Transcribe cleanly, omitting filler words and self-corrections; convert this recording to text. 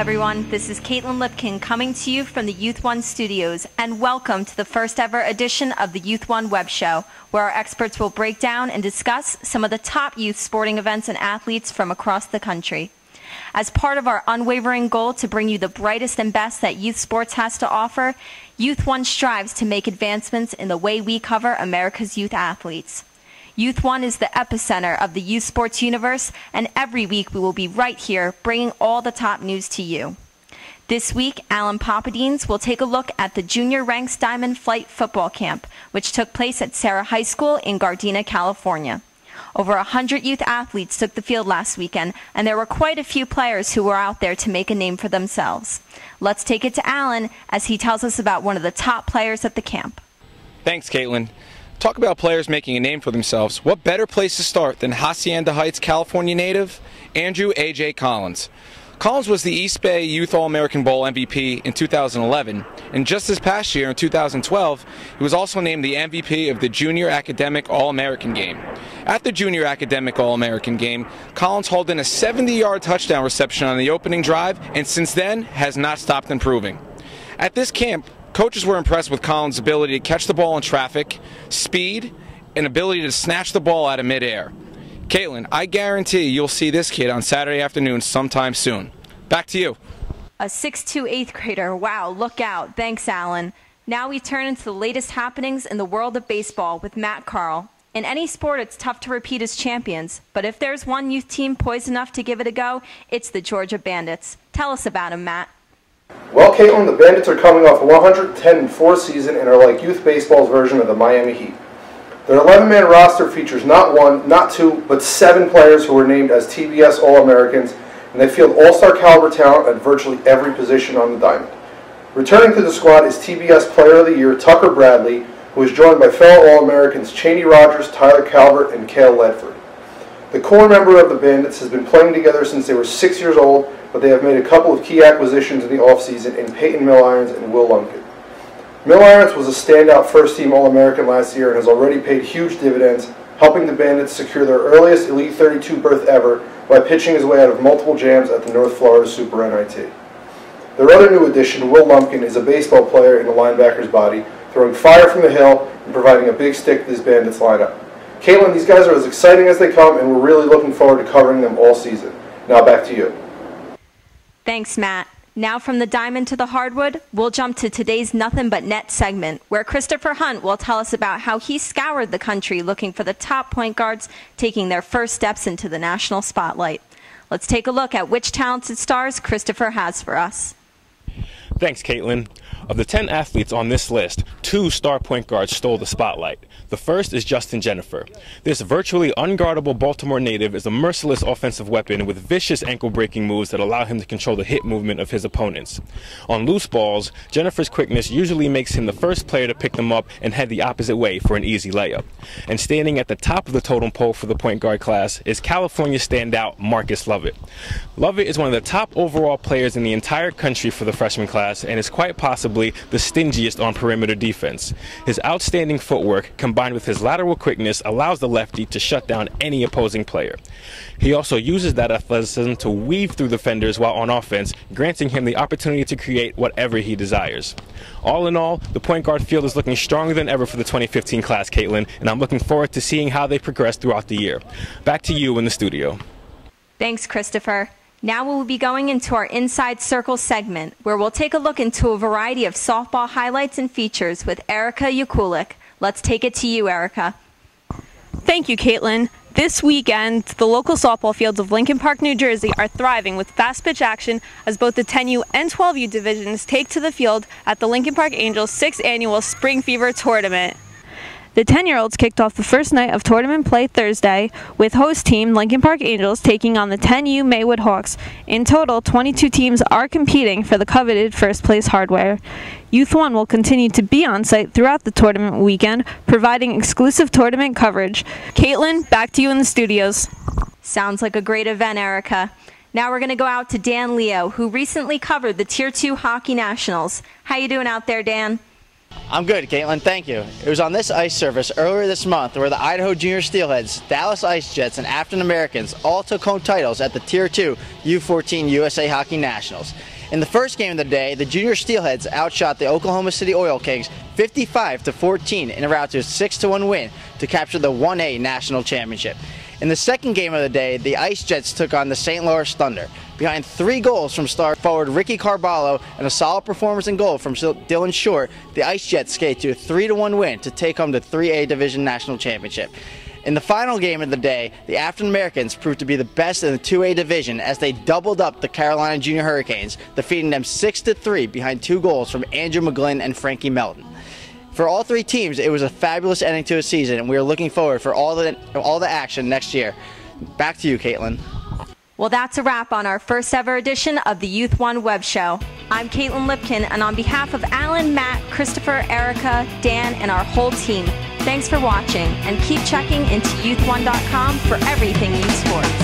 everyone. This is Caitlin Lipkin coming to you from the Youth1 studios, and welcome to the first ever edition of the Youth1 web show, where our experts will break down and discuss some of the top youth sporting events and athletes from across the country. As part of our unwavering goal to bring you the brightest and best that youth sports has to offer, Youth1 strives to make advancements in the way we cover America's youth athletes. Youth1 is the epicenter of the youth sports universe, and every week we will be right here bringing all the top news to you. This week, Alan Papadines will take a look at the Junior Ranks Diamond Flight Football Camp, which took place at Sarah High School in Gardena, California. Over 100 youth athletes took the field last weekend, and there were quite a few players who were out there to make a name for themselves. Let's take it to Alan as he tells us about one of the top players at the camp. Thanks, Caitlin. Talk about players making a name for themselves. What better place to start than Hacienda Heights, California native, Andrew A.J. Collins. Collins was the East Bay Youth All-American Bowl MVP in 2011, and just this past year in 2012, he was also named the MVP of the Junior Academic All-American Game. At the Junior Academic All-American Game, Collins hauled in a 70-yard touchdown reception on the opening drive, and since then has not stopped improving. At this camp, coaches were impressed with Collins' ability to catch the ball in traffic, speed, and ability to snatch the ball out of midair. Caitlin, I guarantee you'll see this kid on Saturday afternoon sometime soon. Back to you. A 6'2" 8th grader. Wow, look out. Thanks, Alan. Now we turn into the latest happenings in the world of baseball with Matt Carl. In any sport, it's tough to repeat as champions, but if there's one youth team poised enough to give it a go, it's the Georgia Bandits. Tell us about them, Matt. Well, Caitlin, the Bandits are coming off a 110-4 season and are like youth baseball's version of the Miami Heat. Their 11-man roster features not one, not two, but 7 players who were named as TBS All-Americans, and they field all-star caliber talent at virtually every position on the diamond. Returning to the squad is TBS Player of the Year Tucker Bradley, who is joined by fellow All-Americans Cheney Rogers, Tyler Calvert, and Cale Ledford. The core member of the Bandits has been playing together since they were 6 years old, but they have made a couple of key acquisitions in the offseason in Peyton Milirons and Will Lumpkin. Milirons was a standout first-team All-American last year and has already paid huge dividends, helping the Bandits secure their earliest Elite 32 berth ever by pitching his way out of multiple jams at the North Florida Super NIT. Their other new addition, Will Lumpkin, is a baseball player in the linebacker's body, throwing fire from the hill and providing a big stick to this Bandits lineup. Caitlin, these guys are as exciting as they come, and we're really looking forward to covering them all season. Now back to you. Thanks, Matt. Now from the diamond to the hardwood, we'll jump to today's Nothing But Net segment, where Christopher Hunt will tell us about how he scoured the country looking for the top point guards taking their first steps into the national spotlight. Let's take a look at which talented stars Christopher has for us. Thanks, Caitlin. Of the 10 athletes on this list, 2 star point guards stole the spotlight. The first is Justin Jennifer. This virtually unguardable Baltimore native is a merciless offensive weapon with vicious ankle-breaking moves that allow him to control the hit movement of his opponents. On loose balls, Jennifer's quickness usually makes him the first player to pick them up and head the opposite way for an easy layup. And standing at the top of the totem pole for the point guard class is California standout Marcus Lovett. Lovett is one of the top overall players in the entire country for the freshman class and is quite possibly the stingiest on perimeter defense. His outstanding footwork, combined with his lateral quickness, allows the lefty to shut down any opposing player. He also uses that athleticism to weave through defenders while on offense, granting him the opportunity to create whatever he desires. All in all, the point guard field is looking stronger than ever for the 2015 class, Caitlin, and I'm looking forward to seeing how they progress throughout the year. Back to you in the studio. Thanks, Christopher. Now we'll be going into our Inside Circle segment, where we'll take a look into a variety of softball highlights and features with Erica Yakulik. Let's take it to you, Erica. Thank you, Caitlin. This weekend, the local softball fields of Lincoln Park, New Jersey are thriving with fast pitch action as both the 10U and 12U divisions take to the field at the Lincoln Park Angels' 6th annual Spring Fever Tournament. The 10-year-olds kicked off the first night of tournament play Thursday with host team Lincoln Park Angels taking on the 10U Maywood Hawks. In total, 22 teams are competing for the coveted first-place hardware. Youth1 will continue to be on site throughout the tournament weekend, providing exclusive tournament coverage. Caitlin, back to you in the studios. Sounds like a great event, Erica. Now we're going to go out to Dan Leo, who recently covered the Tier 2 Hockey Nationals. How you doing out there, Dan? I'm good, Caitlin. Thank you. It was on this ice surface earlier this month where the Idaho Junior Steelheads, Dallas Ice Jets, and African Americans all took home titles at the Tier 2 U14 USA Hockey Nationals. In the first game of the day, the Junior Steelheads outshot the Oklahoma City Oil Kings 55-14 in a route to a 6-1 win to capture the 1A National Championship. In the second game of the day, the Ice Jets took on the St. Louis Thunder. Behind 3 goals from star forward Ricky Carballo and a solid performance in goal from Dylan Short, the Ice Jets skate to a 3-1 win to take home the 3A Division National Championship. In the final game of the day, the African Americans proved to be the best in the 2A division as they doubled up the Carolina Junior Hurricanes, defeating them 6-3 behind 2 goals from Andrew McGlynn and Frankie Melton. For all 3 teams, it was a fabulous ending to a season, and we are looking forward for all the action next year. Back to you, Caitlin. Well, that's a wrap on our first ever edition of the Youth1 web show. I'm Caitlin Lipkin, and on behalf of Alan, Matt, Christopher, Erica, Dan, and our whole team, thanks for watching, and keep checking into youth1.com for everything youth sports.